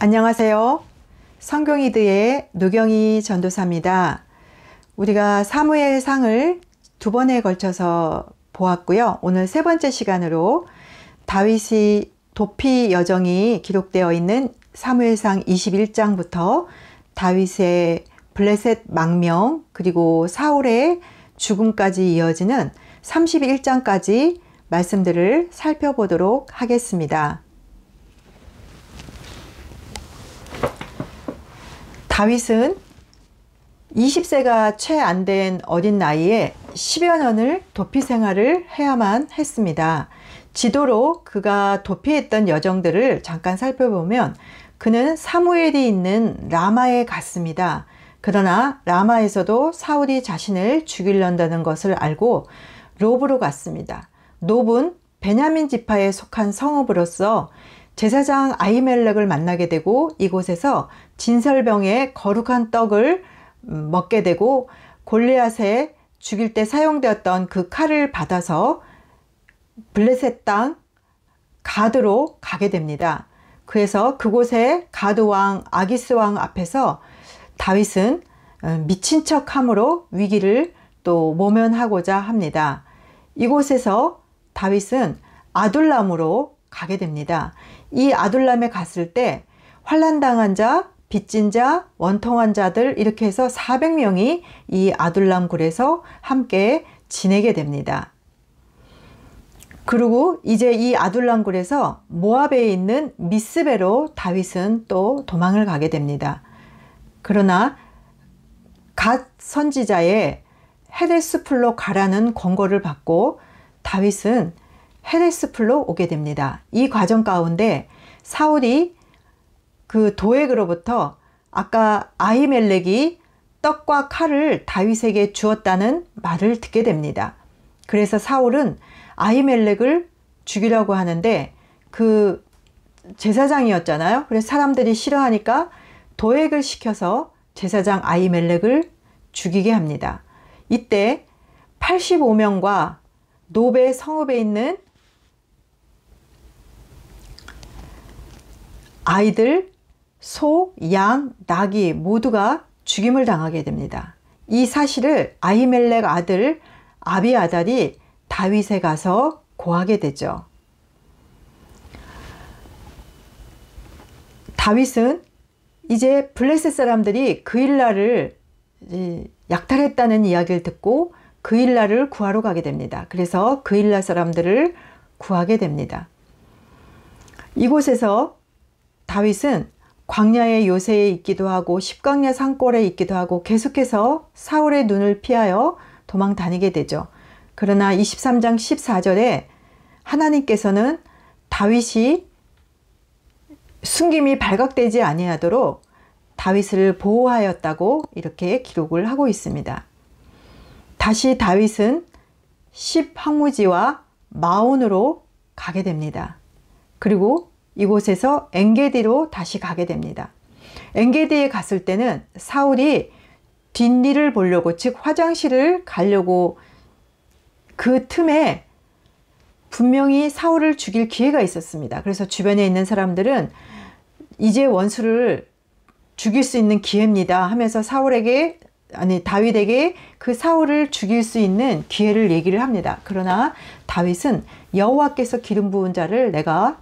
안녕하세요. 성경이드의 노경희 전도사입니다. 우리가 사무엘상을 두 번에 걸쳐서 보았고요. 오늘 세 번째 시간으로 다윗이 도피 여정이 기록되어 있는 사무엘상 21장부터 다윗의 블레셋 망명 그리고 사울의 죽음까지 이어지는 31장까지 말씀들을 살펴보도록 하겠습니다. 다윗은 20세가 채 안 된 어린 나이에 10여 년을 도피 생활을 해야만 했습니다. 지도로 그가 도피했던 여정들을 잠깐 살펴보면 그는 사무엘이 있는 라마에 갔습니다. 그러나 라마에서도 사울이 자신을 죽이려는 것을 알고 롭으로 갔습니다. 롭은 베냐민 지파에 속한 성읍으로서 제사장 아히멜렉을 만나게 되고 이곳에서 진설병에 거룩한 떡을 먹게 되고 골리앗에 죽일 때 사용되었던 그 칼을 받아서 블레셋 땅 가드로 가게 됩니다. 그래서 그곳에 가드 왕 아기스 왕 앞에서 다윗은 미친 척함으로 위기를 또 모면하고자 합니다. 이곳에서 다윗은 아둘람으로 가게 됩니다. 이 아둘람에 갔을 때 환난당한 자, 빚진 자, 원통한 자들 이렇게 해서 400명이 이 아둘람 굴에서 함께 지내게 됩니다. 그리고 이제 이 아둘람 굴에서 모압에 있는 미스베로 다윗은 또 도망을 가게 됩니다. 그러나 갓 선지자의 헤데스풀로 가라는 권고를 받고 다윗은 헤데스풀로 오게 됩니다. 이 과정 가운데 사울이 그 도액으로부터 아까 아히멜렉이 떡과 칼을 다윗에게 주었다는 말을 듣게 됩니다. 그래서 사울은 아히멜렉을 죽이려고 하는데 그 제사장이었잖아요. 그래서 사람들이 싫어하니까 도액을 시켜서 제사장 아히멜렉을 죽이게 합니다. 이때 85명과 노베 성읍에 있는 아이들, 소, 양, 나귀 모두가 죽임을 당하게 됩니다. 이 사실을 아히멜렉 아들 아비아달이 다윗에 가서 고하게 되죠. 다윗은 이제 블레셋 사람들이 그일라를 약탈했다는 이야기를 듣고 그일라를 구하러 가게 됩니다. 그래서 그일라 사람들을 구하게 됩니다. 이곳에서 다윗은 광야의 요새에 있기도 하고 십광야 산골에 있기도 하고 계속해서 사울의 눈을 피하여 도망 다니게 되죠. 그러나 23장 14절에 하나님께서는 다윗이 숨김이 발각되지 아니하도록 다윗을 보호하였다고 이렇게 기록을 하고 있습니다. 다시 다윗은 십황무지와 마온으로 가게 됩니다. 그리고 이곳에서 엔게디로 다시 가게 됩니다. 엔게디에 갔을 때는 사울이 뒷일을 보려고, 즉 화장실을 가려고 그 틈에 분명히 사울을 죽일 기회가 있었습니다. 그래서 주변에 있는 사람들은 이제 원수를 죽일 수 있는 기회입니다 하면서 다윗에게 그 사울을 죽일 수 있는 기회를 얘기를 합니다. 그러나 다윗은 여호와께서 기름 부은 자를 내가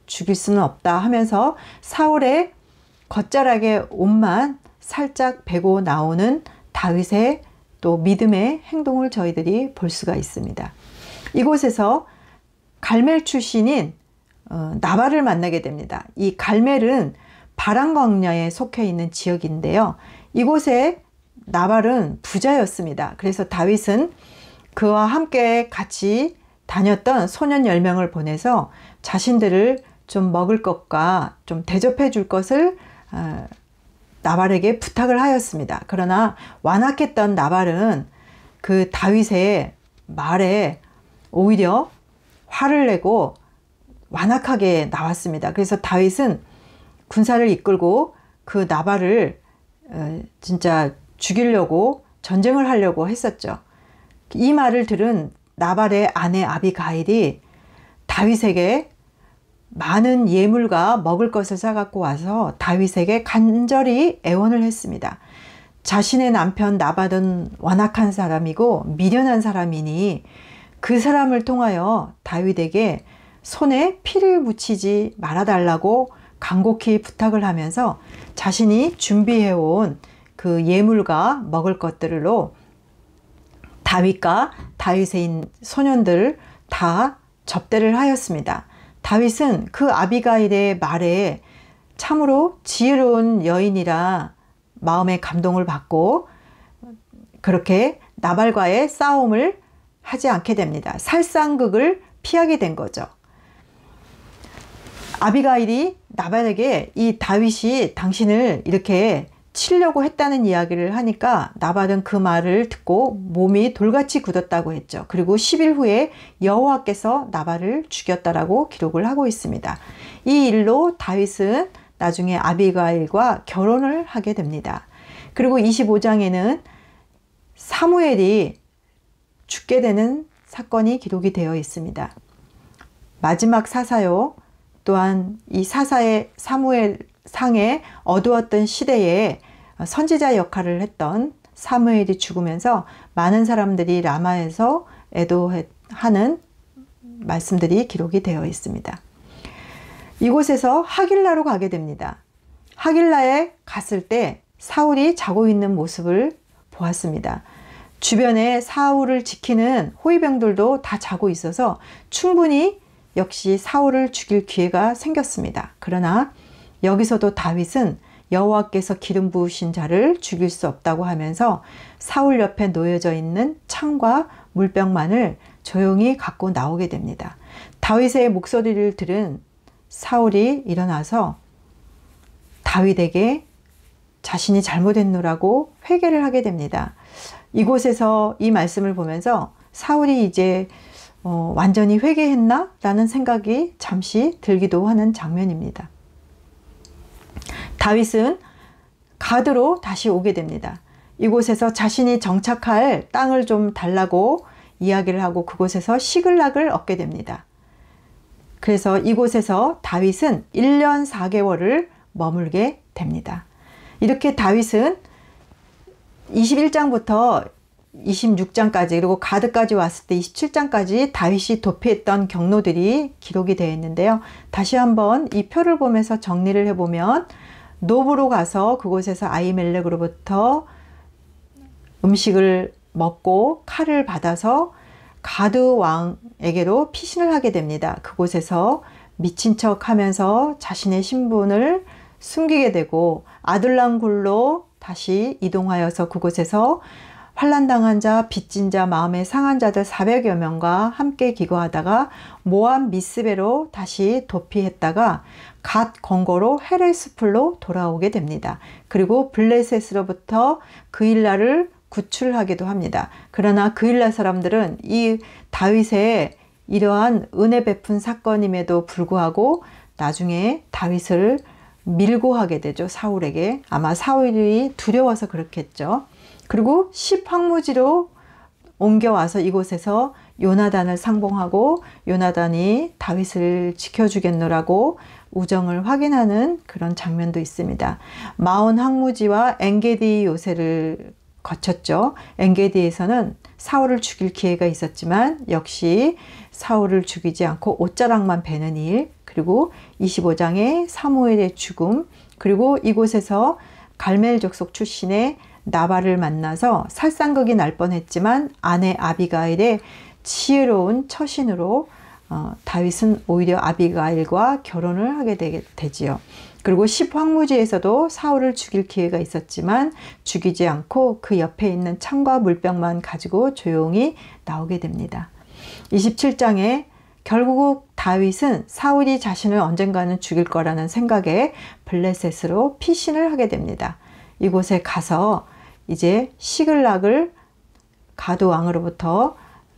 죽일 수는 없다 하면서 사울의 겉자락의 옷만 살짝 베고 나오는 다윗의 또 믿음의 행동을 저희들이 볼 수가 있습니다. 이곳에서 갈멜 출신인 나발을 만나게 됩니다. 이 갈멜은 바람 광야에 속해 있는 지역인데요. 이곳에 나발은 부자였습니다. 그래서 다윗은 그와 함께 같이 다녔던 소년 10명을 보내서 자신들을 좀 먹을 것과 좀 대접해 줄 것을 나발에게 부탁을 하였습니다. 그러나 완악했던 나발은 그 다윗의 말에 오히려 화를 내고 완악하게 나왔습니다. 그래서 다윗은 군사를 이끌고 그 나발을 진짜 죽이려고 전쟁을 하려고 했었죠. 이 말을 들은 나발의 아내 아비가일이 다윗에게 많은 예물과 먹을 것을 싸갖고 와서 다윗에게 간절히 애원을 했습니다. 자신의 남편 나밧은 완악한 사람이고 미련한 사람이니 그 사람을 통하여 다윗에게 손에 피를 묻히지 말아달라고 간곡히 부탁을 하면서 자신이 준비해온 그 예물과 먹을 것들로 다윗과 다윗의 소년들 다 접대를 하였습니다. 다윗은 그 아비가일의 말에 참으로 지혜로운 여인이라 마음의 감동을 받고 그렇게 나발과의 싸움을 하지 않게 됩니다. 살상극을 피하게 된 거죠. 아비가일이 나발에게 이 다윗이 당신을 이렇게 치려고 했다는 이야기를 하니까 나발은 그 말을 듣고 몸이 돌같이 굳었다고 했죠. 그리고 10일 후에 여호와께서 나발을 죽였다라고 기록을 하고 있습니다. 이 일로 다윗은 나중에 아비가일과 결혼을 하게 됩니다. 그리고 25장에는 사무엘이 죽게 되는 사건이 기록이 되어 있습니다. 마지막 사사요. 또한 이 사사의 사무엘 상에 어두웠던 시대에 선지자 역할을 했던 사무엘이 죽으면서 많은 사람들이 라마에서 애도하는 말씀들이 기록이 되어 있습니다. 이곳에서 하길라로 가게 됩니다. 하길라에 갔을 때 사울이 자고 있는 모습을 보았습니다. 주변에 사울을 지키는 호위병들도 다 자고 있어서 충분히 역시 사울을 죽일 기회가 생겼습니다. 그러나 여기서도 다윗은 여호와께서 기름 부으신 자를 죽일 수 없다고 하면서 사울 옆에 놓여져 있는 창과 물병만을 조용히 갖고 나오게 됩니다. 다윗의 목소리를 들은 사울이 일어나서 다윗에게 자신이 잘못했노라고 회개를 하게 됩니다. 이곳에서 이 말씀을 보면서 사울이 이제 완전히 회개했나? 라는 생각이 잠시 들기도 하는 장면입니다. 다윗은 가드로 다시 오게 됩니다. 이곳에서 자신이 정착할 땅을 좀 달라고 이야기를 하고 그곳에서 시글락을 얻게 됩니다. 그래서 이곳에서 다윗은 1년 4개월을 머물게 됩니다. 이렇게 다윗은 21장부터 26장까지 그리고 가드까지 왔을 때 27장까지 다윗이 도피했던 경로들이 기록이 되어 있는데요. 다시 한번 이 표를 보면서 정리를 해보면 노브로 가서 그곳에서 아히멜렉으로부터 음식을 먹고 칼을 받아서 가드 왕에게로 피신을 하게 됩니다. 그곳에서 미친 척 하면서 자신의 신분을 숨기게 되고 아둘람 굴로 다시 이동하여서 그곳에서 환난당한 자, 빚진 자, 마음에 상한 자들 400여 명과 함께 기거하다가 모압 미스베로 다시 도피했다가 갓 건거로 헤레스풀로 돌아오게 됩니다. 그리고 블레셋으로부터 그일라를 구출하기도 합니다. 그러나 그일라 사람들은 이 다윗의 이러한 은혜 베푼 사건임에도 불구하고 나중에 다윗을 밀고 하게 되죠. 사울에게. 아마 사울이 두려워서 그렇겠죠. 그리고 10황무지로 옮겨와서 이곳에서 요나단을 상봉하고 요나단이 다윗을 지켜주겠노라고 우정을 확인하는 그런 장면도 있습니다. 마온 황무지와 엔게디 요새를 거쳤죠. 엔게디에서는 사울을 죽일 기회가 있었지만 역시 사울을 죽이지 않고 옷자락만 베는 일, 그리고 25장의 사무엘의 죽음, 그리고 이곳에서 갈멜 족속 출신의 나발을 만나서 살상극이 날 뻔했지만 아내 아비가일의 지혜로운 처신으로 다윗은 오히려 아비가일과 결혼을 하게 되지요. 그리고 10황무지에서도 사울을 죽일 기회가 있었지만 죽이지 않고 그 옆에 있는 창과 물병만 가지고 조용히 나오게 됩니다. 27장에 결국 다윗은 사울이 자신을 언젠가는 죽일 거라는 생각에 블레셋으로 피신을 하게 됩니다. 이곳에 가서 이제 시글락을 가드 왕으로부터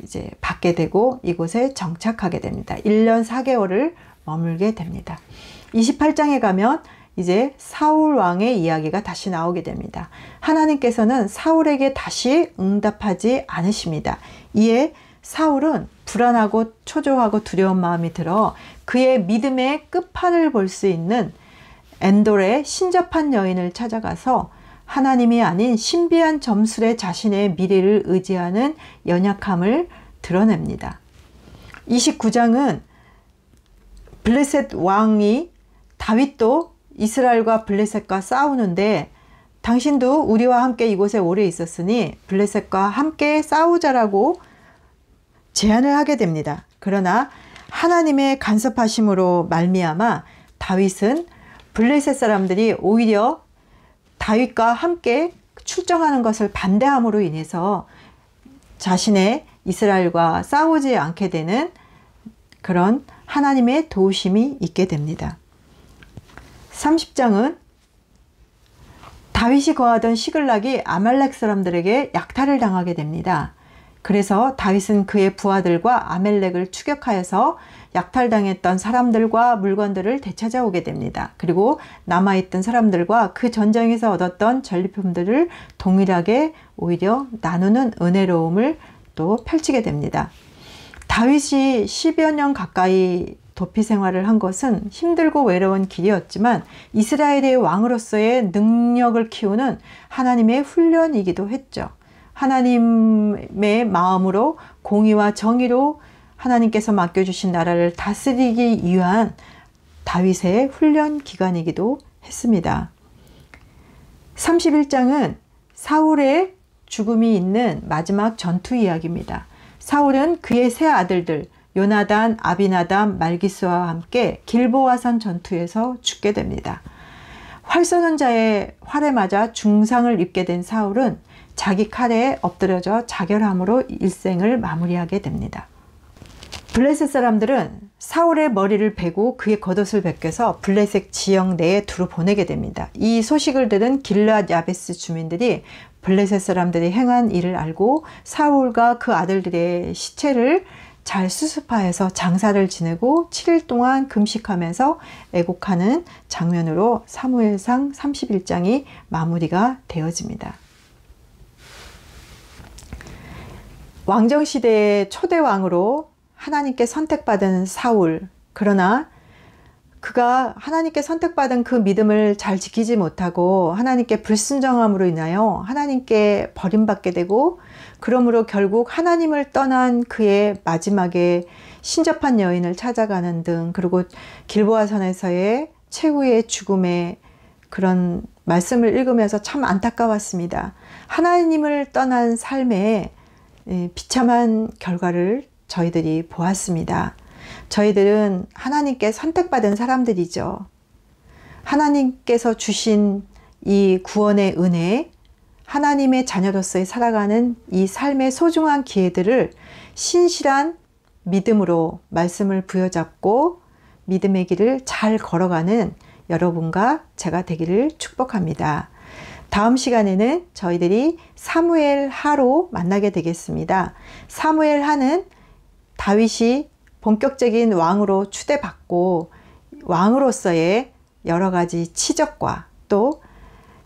이제 받게 되고 이곳에 정착하게 됩니다. 1년 4개월을 머물게 됩니다. 28장에 가면 이제 사울 왕의 이야기가 다시 나오게 됩니다. 하나님께서는 사울에게 다시 응답하지 않으십니다. 이에 사울은 불안하고 초조하고 두려운 마음이 들어 그의 믿음의 끝판을 볼 수 있는 엔돌의 신접한 여인을 찾아가서 하나님이 아닌 신비한 점술에 자신의 미래를 의지하는 연약함을 드러냅니다. 29장은 블레셋 왕이 다윗도 이스라엘과 블레셋과 싸우는데 당신도 우리와 함께 이곳에 오래 있었으니 블레셋과 함께 싸우자라고 제안을 하게 됩니다. 그러나 하나님의 간섭하심으로 말미암아 다윗은 블레셋 사람들이 오히려 다윗과 함께 출정하는 것을 반대함으로 인해서 자신의 이스라엘과 싸우지 않게 되는 그런 하나님의 도우심이 있게 됩니다. 30장은 다윗이 거하던 시글락이 아말렉 사람들에게 약탈을 당하게 됩니다. 그래서 다윗은 그의 부하들과 아말렉을 추격하여서 약탈당했던 사람들과 물건들을 되찾아오게 됩니다. 그리고 남아있던 사람들과 그 전쟁에서 얻었던 전리품들을 동일하게 오히려 나누는 은혜로움을 또 펼치게 됩니다. 다윗이 10여 년 가까이 도피 생활을 한 것은 힘들고 외로운 길이었지만 이스라엘의 왕으로서의 능력을 키우는 하나님의 훈련이기도 했죠. 하나님의 마음으로 공의와 정의로 하나님께서 맡겨주신 나라를 다스리기 위한 다윗의 훈련 기간이기도 했습니다. 31장은 사울의 죽음이 있는 마지막 전투 이야기입니다. 사울은 그의 세 아들들 요나단, 아비나답, 말기스와 함께 길보아산 전투에서 죽게 됩니다. 활 쏘는 자의 활에 맞아 중상을 입게 된 사울은 자기 칼에 엎드려져 자결함으로 일생을 마무리하게 됩니다. 블레셋 사람들은 사울의 머리를 베고 그의 겉옷을 벗겨서 블레셋 지역 내에 두루 보내게 됩니다. 이 소식을 들은 길르앗 야베스 주민들이 블레셋 사람들이 행한 일을 알고 사울과 그 아들들의 시체를 잘 수습하여서 장사를 지내고 7일 동안 금식하면서 애곡하는 장면으로 사무엘상 31장이 마무리가 되어집니다. 왕정시대의 초대왕으로 하나님께 선택받은 사울, 그러나 그가 하나님께 선택받은 그 믿음을 잘 지키지 못하고 하나님께 불순종함으로 인하여 하나님께 버림받게 되고 그러므로 결국 하나님을 떠난 그의 마지막에 신접한 여인을 찾아가는 등 그리고 길보아산에서의 최후의 죽음의 그런 말씀을 읽으면서 참 안타까웠습니다. 하나님을 떠난 삶에 비참한 결과를 저희들이 보았습니다. 저희들은 하나님께 선택받은 사람들이죠. 하나님께서 주신 이 구원의 은혜, 하나님의 자녀로서의 살아가는 이 삶의 소중한 기회들을 신실한 믿음으로 말씀을 부여잡고 믿음의 길을 잘 걸어가는 여러분과 제가 되기를 축복합니다. 다음 시간에는 저희들이 사무엘 하로 만나게 되겠습니다. 사무엘 하는 다윗이 본격적인 왕으로 추대받고 왕으로서의 여러 가지 치적과 또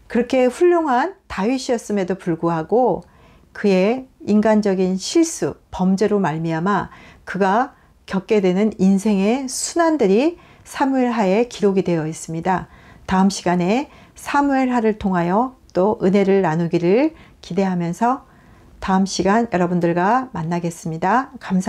그렇게 훌륭한 다윗이었음에도 불구하고 그의 인간적인 실수, 범죄로 말미암아 그가 겪게 되는 인생의 순환들이 사무엘 하에 기록이 되어 있습니다. 다음 시간에 사무엘 하를 통하여 또 은혜를 나누기를 기대하면서 다음 시간 여러분들과 만나겠습니다. 감사합니다.